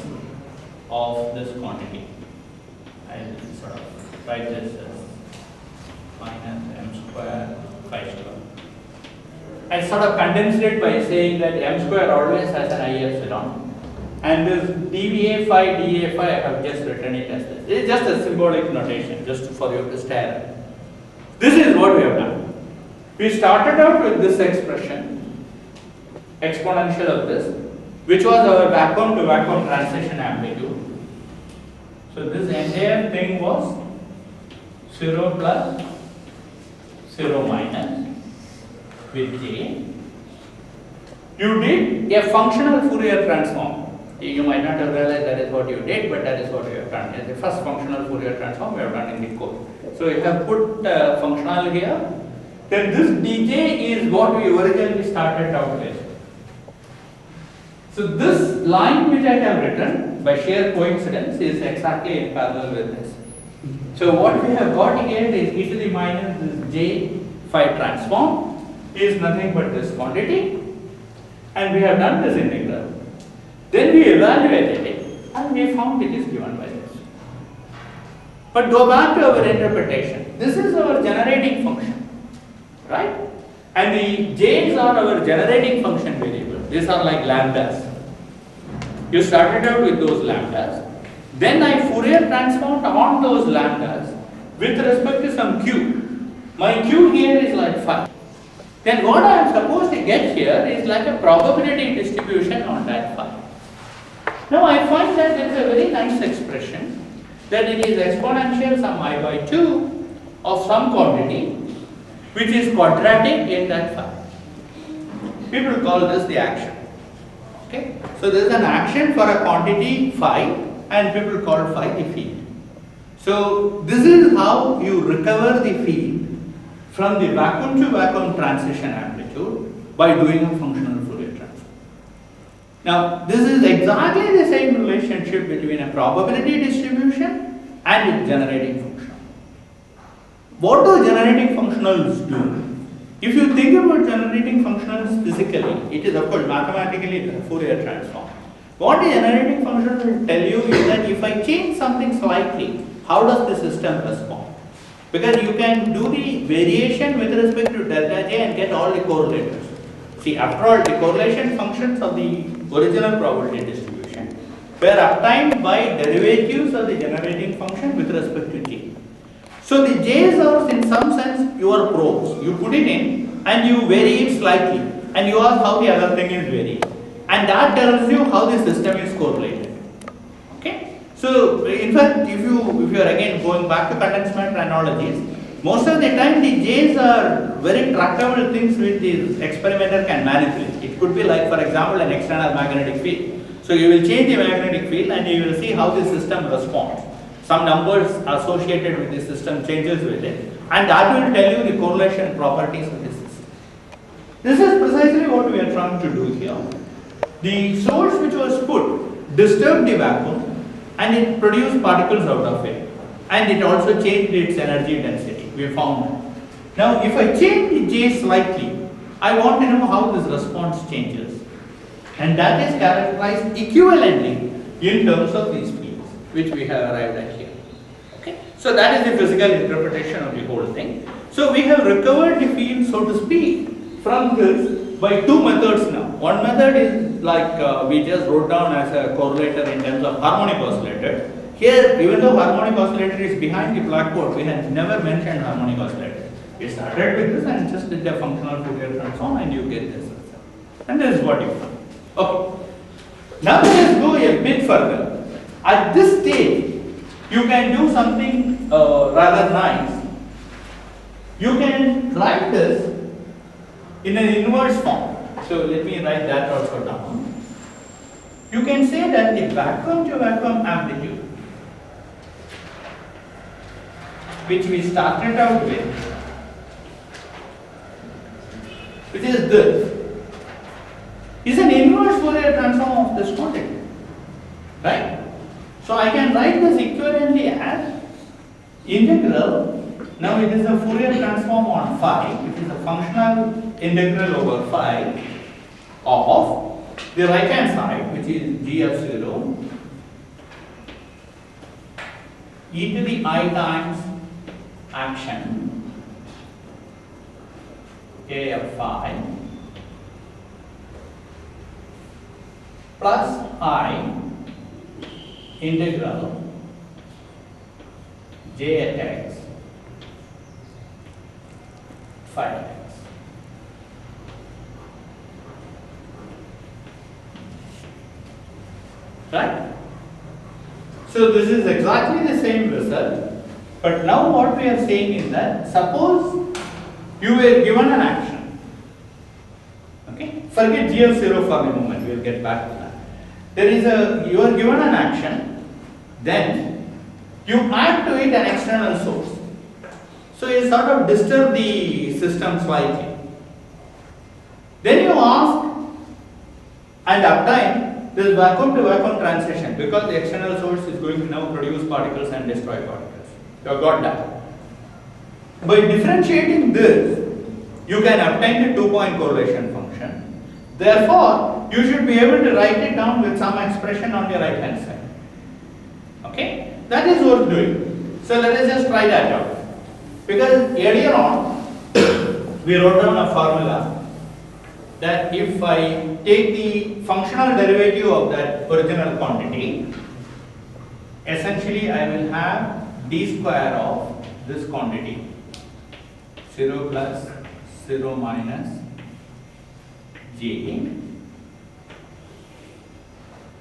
of this quantity. I will sort of write this as minus m square phi square. I sort of condensed it by saying that m square always has an I epsilon, and this dA phi I have just written it as this. It is just a symbolic notation, just for you to stare at. This is what we have done. We started out with this expression, exponential of this, which was our vacuum to vacuum transition amplitude. So this entire thing was 0 plus 0 minus with j. You did a functional Fourier transform. You might not have realized that is what you did, but that is what we have done. It's the first functional Fourier transform we have done in the code. So you have put functional here. Then this dj is what we originally started out with. So this line which I have written by sheer coincidence is exactly in parallel with this. So what we have got here is e to the minus this j phi transform is nothing but this quantity. and we have done this integral. Then we evaluated it and we found it is given by this. But go back to our interpretation. This is our generating function, right? And the j's are our generating function variable. These are like lambdas. You started out with those lambdas. Then I Fourier transformed on those lambdas with respect to some q. My q here is like phi. Then what I am supposed to get here is like a probability distribution on that phi. Now I find that there is a very nice expression that it is exponential some I by 2 of some quantity which is quadratic in that phi. People call this the action. Okay? So there is an action for a quantity phi and people call phi the field. So this is how you recover the field from the vacuum to vacuum transition amplitude by doing a functional Fourier transform. Now this is exactly the same relationship between a probability distribution and its generating function. What do generating functionals do? If you think about generating functionals physically, it is of course mathematically the Fourier transform. What the generating function will tell you is that if I change something slightly, how does the system respond? Because you can do the variation with respect to delta J and get all the correlators. See, after all, the correlation functions of the original probability distribution were obtained by derivatives of the generating function with respect to J. So the J's are in some sense your probes. You put it in and you vary it slightly and you ask how the other thing is varying. And that tells you how the system is correlated. Okay? So in fact, if you are again going back to condensed analogies, most of the time the J's are very tractable things which the experimenter can manipulate. It could be like, for example, an external magnetic field. So you will change the magnetic field and you will see how the system responds. Some numbers associated with the system changes with it, and that will tell you the correlation properties of the system. This is precisely what we are trying to do here. The source which was put disturbed the vacuum and it produced particles out of it, and it also changed its energy density. We found that. Now if I change the J slightly, I want to know how this response changes, and that is characterized equivalently in terms of these fields which we have arrived at here. Okay? So that is the physical interpretation of the whole thing. So we have recovered the field, so to speak, from this by two methods now. One method is like we just wrote down as a correlator in terms of harmonic oscillator. Here, even though harmonic oscillator is behind the blackboard, we have never mentioned harmonic oscillator. We started with this and just did a functional Fourier transform and you get this result. And this is what you found. Okay. Now let us go a bit further. At this stage, you can do something rather nice. You can write this in an inverse form. So let me write that also down. You can say that the vacuum to vacuum amplitude, which we started out with, which is this, is an inverse Fourier transform of this quantity. Right? So I can write this equivalently as integral. Now it is a Fourier transform on phi, which is a functional integral over phi of the right hand side, which is g of 0 e to the I times action a of phi plus I integral j at x phi at x. Right? So this is exactly the same result, but now what we are saying is that suppose you were given an action. Okay? Forget g of 0 for the moment, we will get back to that. You are given an action, then you add to it an external source. So you sort of disturb the system slightly. Then you ask and obtain this vacuum to vacuum transition, because the external source is going to now produce particles and destroy particles. You have got that. By differentiating this, you can obtain the 2-point correlation function. Therefore, you should be able to write it down with some expression on the right hand side. Okay? That is worth doing. So let us just try that out. Because earlier on, we wrote down a formula that if I take the functional derivative of that original quantity, essentially I will have d square of this quantity, 0 plus 0 minus j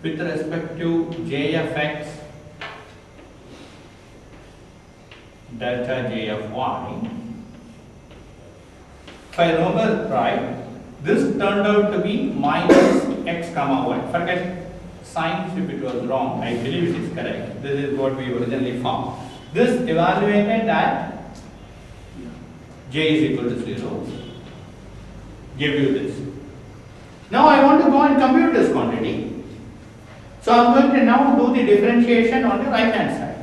with respect to j of x delta j of y. If I remember right, this turned out to be minus x comma y. Forget signs if it was wrong. I believe it is correct. This is what we originally found. This evaluated at j is equal to 0. Give you this. Now I want to go and compute this quantity. So I am going to now do the differentiation on the right hand side.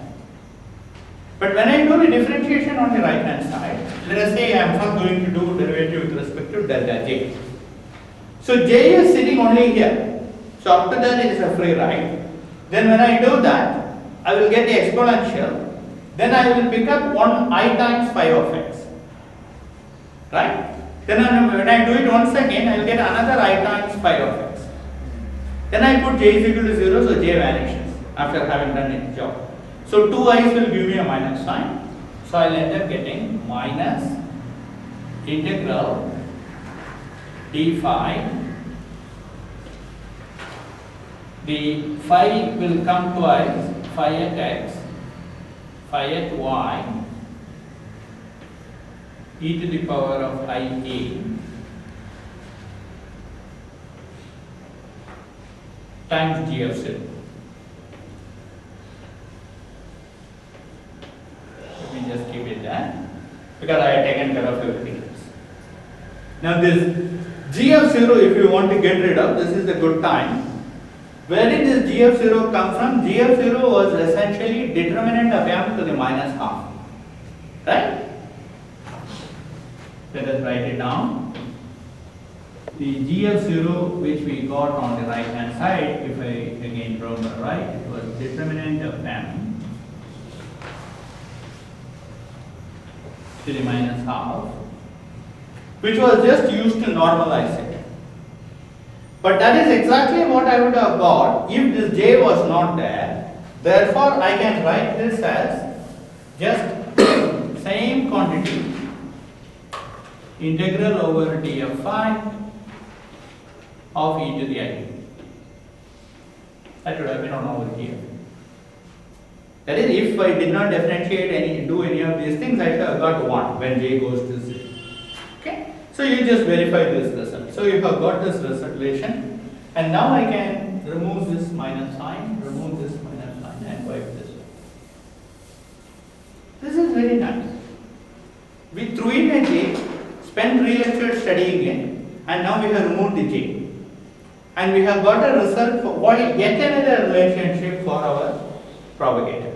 But when I do the differentiation on the right hand side, let us say I am first going to do derivative with respect to delta j. So j is sitting only here. So after that it is a free ride. Then when I do that, I will get the exponential. Then I will pick up 1 I times phi of x. Right? Then when I do it once again, I will get another I times phi of x. Then I put j is equal to 0, so j vanishes after having done its job. So 2 i's will give me a minus sign. So I will end up getting minus integral d phi. The phi will come twice, phi at x, phi at y, e to the power of I a times g of 0. Let me just keep it there because I have taken care of everything else. Now this g of 0, if you want to get rid of, this is a good time. Where did this g of 0 come from? G of 0 was essentially determinant of m to the minus half. Right? Let us write it down. The g of 0 which we got on the right hand side, if I again remember right, it was determinant of m to the minus half, which was just used to normalize it. But that is exactly what I would have got if this j was not there. Therefore, I can write this as just same quantity integral over d of phi of e to the I. That would have been on over here. That is, if I did not differentiate do any of these things, I have got 1 when j goes to 0. Okay? So you just verify this result. So you have got this relation, and now I can remove this minus sign, remove this minus sign, and wipe this one. This is very nice. We threw in a j, spent 3 lectures studying it, and now we have removed the j. And we have got a result for yet another relationship for our propagator.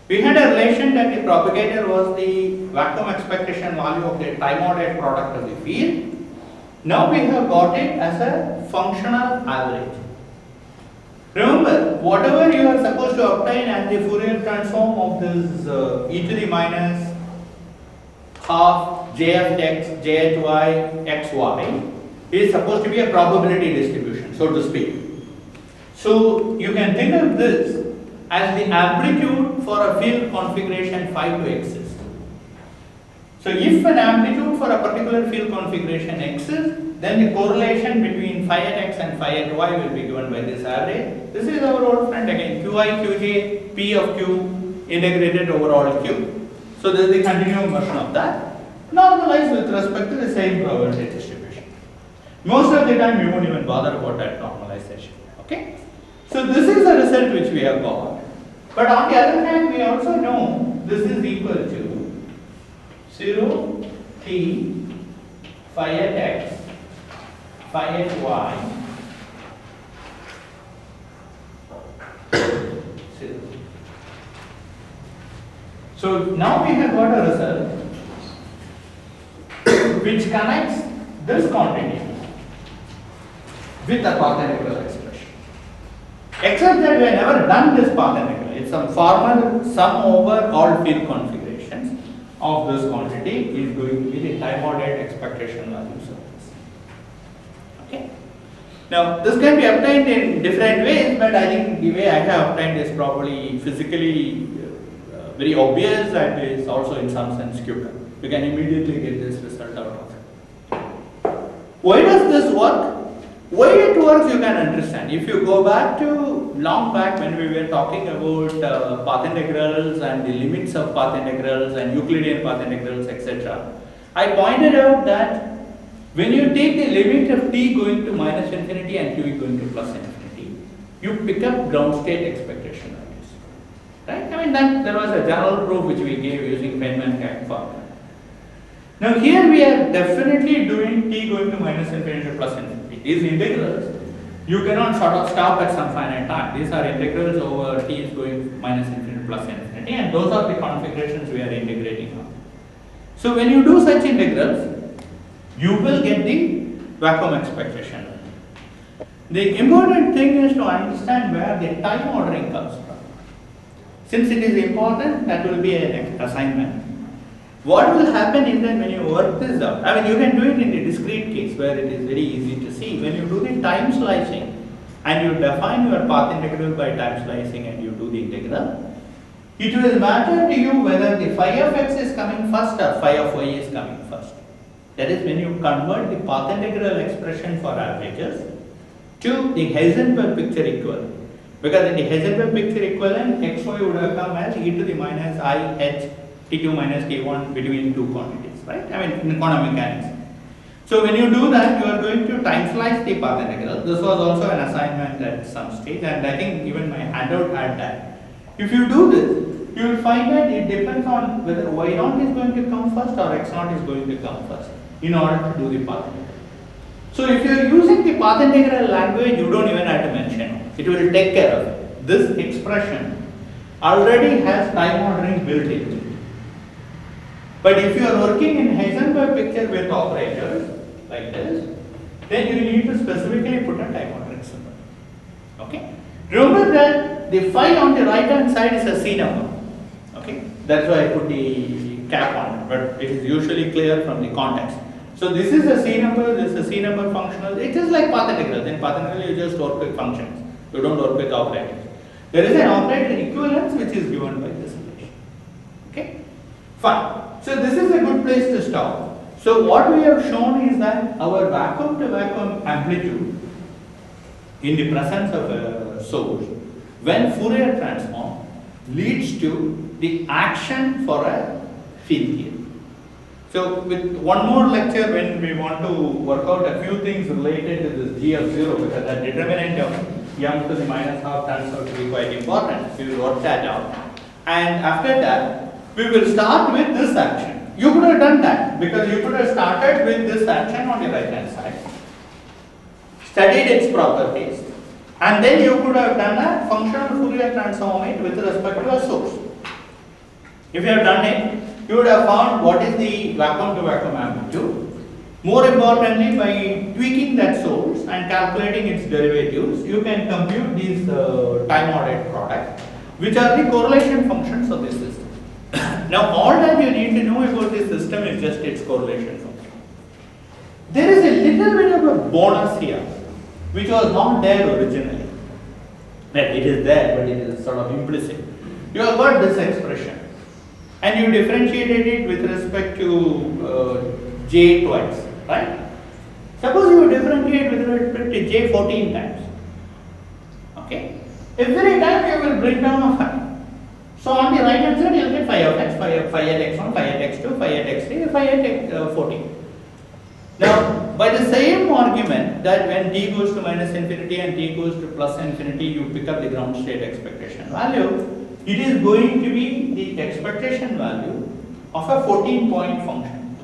We had a relation that the propagator was the vacuum expectation value of the time-ordered product of the field. Now we have got it as a functional average. Remember, whatever you are supposed to obtain as the Fourier transform of this e to the minus half j at x, j at y, xy is supposed to be a probability distribution, so to speak. So you can think of this as the amplitude for a field configuration phi to exist. So if an amplitude for a particular field configuration exists, then the correlation between phi at x and phi at y will be given by this average. This is our old friend again, qi, qj, p of q integrated over all q. So this is the continuum version of that, normalized with respect to the same probability distribution. Most of the time you won't even bother about that normalization. Okay? So this is the result which we have got. But on the other hand, we also know this is equal to 0 t phi at x, phi at y, 0. So now we have got a result which connects this quantity with a path integral expression. Except that we have never done this path integral. It's some formal sum over all field configurations of this quantity is going to be the time ordered expectation values of this. Okay. Now this can be obtained in different ways, but I think the way I have obtained is probably physically very obvious and is also in some sense quicker. You can immediately get this result out of it. Why does this work? Why it works you can understand. If you go back to long back when we were talking about path integrals and the limits of path integrals and Euclidean path integrals, etc., I pointed out that when you take the limit of t going to minus infinity and q going to plus infinity, you pick up ground state expectation values. Right? I mean that there was a general proof which we gave using Feynman-Craig formula. Now here we are definitely doing t going to minus infinity to plus infinity. These integrals, you cannot sort of stop at some finite time. These are integrals over t is going minus infinity to plus infinity, and those are the configurations we are integrating on. So when you do such integrals, you will get the vacuum expectation. The important thing is to understand where the time ordering comes from. Since it is important, that will be an assignment. What will happen is that when you work this out, I mean you can do it in the discrete case where it is very easy to see. When you do the time slicing and you define your path integral by time slicing and you do the integral, it will matter to you whether the phi of x is coming first or phi of y is coming first. That is when you convert the path integral expression for averages to the Heisenberg picture equivalent. Because in the Heisenberg picture equivalent, xy would have come as e to the minus I h t2 minus t1 between two quantities, right? I mean in quantum mechanics. So when you do that, you are going to time slice the path integral. This was also an assignment at some stage, and I think even my handout had that. If you do this, you will find that it depends on whether y0 is going to come first or x0 is going to come first in order to do the path integral. So if you are using the path integral language, you don't even have to mention it. It will take care of it. This expression already has time ordering built into it. But if you are working in Heisenberg picture with operators like this, then you need to specifically put a time ordering symbol. Okay? Remember that the phi on the right hand side is a C number. Okay? That's why I put the cap on it, but it is usually clear from the context. So this is a C number, this is a C number functional. It is like path integral. In path integral you just work with functions. You don't work with operators. There is an operator equivalence which is given by this relation. Okay? Fine. So this is a good place to stop. So what we have shown is that our vacuum to vacuum amplitude in the presence of a source when Fourier transform leads to the action for a field theory. So with one more lecture when we want to work out a few things related to this g of 0, because the determinant of m to the minus half turns out to be quite important. We will work that out. And after that, we will start with this action. You could have done that because you could have started with this action on the right hand side, studied its properties, and then you could have done a functional Fourier transform it with respect to a source. If you have done it, you would have found what is the vacuum to vacuum amplitude. More importantly, by tweaking that source and calculating its derivatives, you can compute these time ordered products, which are the correlation functions of this system. Now, all that you need to know about this system is just its correlation function. There is a little bit of a bonus here, which was not there originally. Well, it is there, but it is sort of implicit. You have got this expression, and you differentiated it with respect to j twice, right? Suppose you differentiate with respect to j 14 times. Okay? Every time you will bring down a phi. So on the right hand side you will get phi of x, phi at x1, phi at x2, phi at x3, phi at 14. Now by the same argument that when t goes to minus infinity and t goes to plus infinity, you pick up the ground state expectation value, it is going to be the expectation value of a 14-point function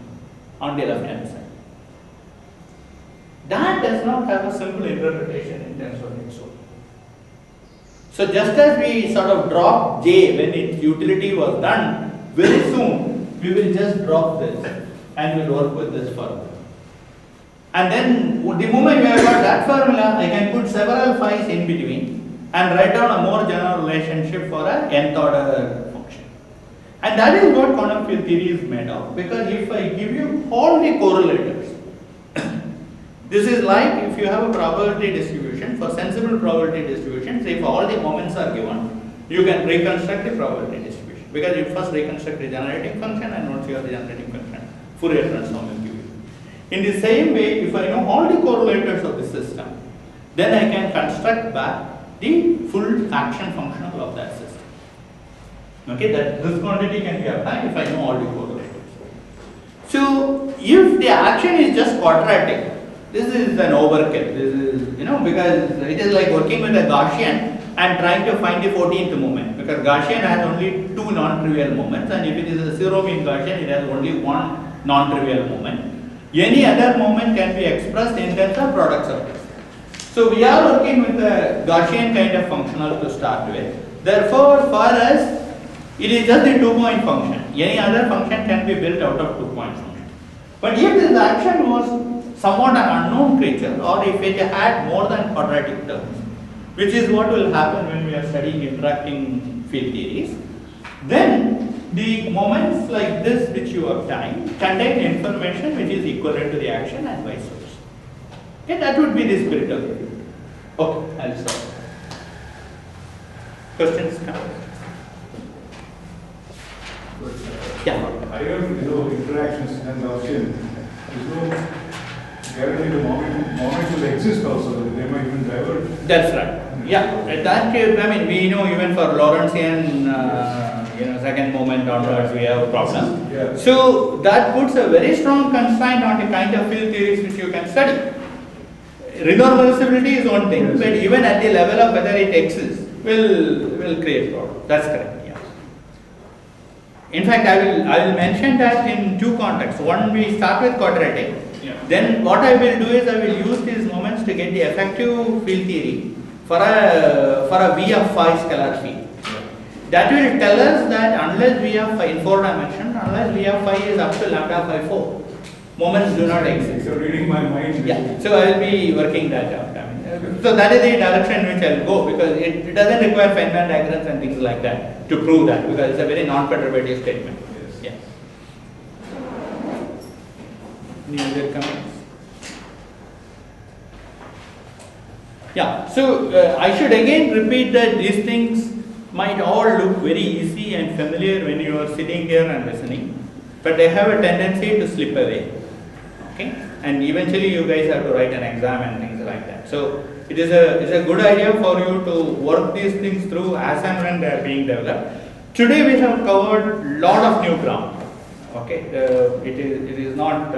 on the left hand side. That does not have a simple interpretation in terms of its own. So just as we sort of dropped j when its utility was done, very soon we will just drop this and we'll work with this further. And then the moment we have got that formula, I can put several phi's in between and write down a more general relationship for a nth order function. And that is what quantum field theory is made of, because if I give you all the correlators, this is like if you have a probability distribution, for sensible probability distributions, if all the moments are given, you can reconstruct the probability distribution, because you first reconstruct the generating function, and once you have the generating function, Fourier transform will give you. In the same way, if I know all the correlators of the system, then I can construct back the full action functional of that system. Okay, that this quantity can be applied if I know all the correlators. So, if the action is just quadratic, this is an overkill. This is, because it is like working with a Gaussian and trying to find the 14th moment, because Gaussian has only two non-trivial moments, and if it is a zero mean Gaussian, it has only one non-trivial moment. Any other moment can be expressed in terms of product surface. So we are working with a Gaussian kind of functional to start with. Therefore, for us, it is just a 2-point function. Any other function can be built out of 2-point function. But if this action was somewhat an unknown creature, or if it had more than quadratic terms, which is what will happen when we are studying interacting field theories, then the moments like this which you obtain contain information which is equivalent to the action and vice versa. Okay, that would be the spirit of the field. Okay, I'll stop. Questions come? Yeah. I have interactions and Gaussian. There's no guarantee the moment will exist also, they might even divert. That's right. Yeah, that we know even for Lorentzian second moment onwards we have a problem. Yeah. So that puts a very strong constraint on the kind of field theories which you can study. Renormalizability is one thing, but even at the level of whether it exists will create problems. That's correct. Yeah. In fact, I will mention that in two contexts. One, we start with quadratic. Yeah. Then what I will do is I will use these moments to get the effective field theory for a V of phi scalar field. That will tell us that unless V of phi in 4 dimensions, unless V of phi is up to lambda phi 4, moments do not exist. You're reading my mind. Yeah, so I will be working that out. So that is the direction in which I will go, because it doesn't require Feynman diagrams and things like that to prove that, because it's a very non-perturbative statement. Yes. Yeah. Any other comments? Yeah, so I should again repeat that these things might all look very easy and familiar when you are sitting here and listening, but they have a tendency to slip away. Okay, and eventually you guys have to write an exam and things like that. So it is a good idea for you to work these things through as and when they are being developed. Today we have covered lot of new ground. Okay, it is not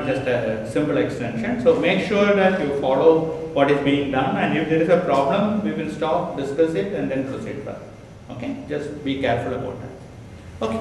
just a simple extension. So make sure that you follow what is being done, and if there is a problem, we will stop, discuss it, and then proceed further. Okay, just be careful about that. Okay.